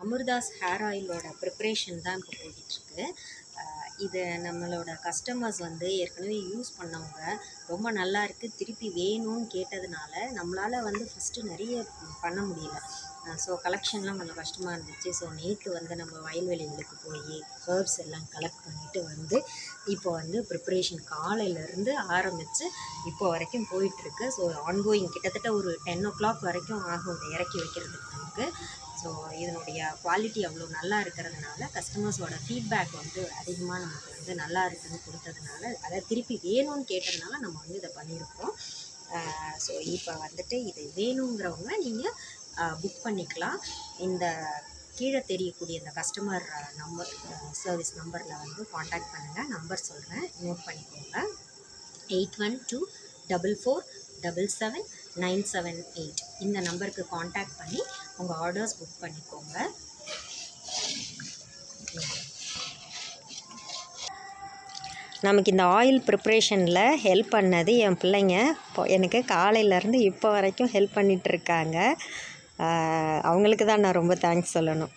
Amardas hair ஆயிலோட preparation தான் இப்போ போய்கிட்டுருக்கு. இது நம்மளோட கஸ்டமர்ஸ் வந்து ஏற்கனவே யூஸ் பண்ணவங்க ரொம்ப நல்லா இருக்குது, திருப்பி வேணும்னு கேட்டதுனால நம்மளால் வந்து ஃபஸ்ட்டு நிறைய பண்ண முடியல. ஸோ கலெக்ஷன்லாம் கொஞ்சம் கஷ்டமாக இருந்துச்சு. ஸோ நேற்று வந்து நம்ம வயல்வெளிகளுக்கு போய் ஹர்ப்ஸ் எல்லாம் கலெக்ட் பண்ணிவிட்டு வந்து இப்போ வந்து ப்ரிப்ரேஷன் காலையிலேருந்து ஆரம்பித்து இப்போ வரைக்கும் போயிட்டுருக்கு. ஸோ ஆன்கோயிங் கிட்டத்தட்ட ஒரு 10 o'clock வரைக்கும் ஆகும் இதை இறக்கி வைக்கிறதுக்கு நமக்கு. ஸோ இதனுடைய குவாலிட்டி அவ்வளோ நல்லா இருக்கிறதுனால கஸ்டமர்ஸோட ஃபீட்பேக் வந்து அதிகமாக நமக்கு வந்து நல்லா இருக்குதுன்னு கொடுத்ததுனால, அதை திருப்பி வேணும்னு கேட்டதுனால நம்ம வந்து இதை பண்ணியிருக்கோம். ஸோ இப்போ வந்துட்டு இது வேணுங்கிறவங்க நீங்கள் புக் பண்ணிக்கலாம். இந்த கீழே தெரியக்கூடிய இந்த கஸ்டமர் நம்பர் சர்வீஸ் நம்பரில் வந்து காண்டாக்ட் பண்ணுங்கள். நம்பர் சொல்கிறேன், நோட் பண்ணிக்கோங்க. 8124477978 இந்த நம்பருக்கு காண்டாக்ட் பண்ணி உங்கள் ஆர்டர்ஸ் புக் பண்ணிக்கோங்க. நமக்கு இந்த ஆயில் ப்ரிப்ரேஷனில் ஹெல்ப் பண்ணது என் பிள்ளைங்க. எனக்கு காலையிலேருந்து இப்போ வரைக்கும் ஹெல்ப் பண்ணிகிட்ருக்காங்க. அவங்களுக்கு தான் நான் ரொம்ப தேங்க்ஸ் சொல்லணும்.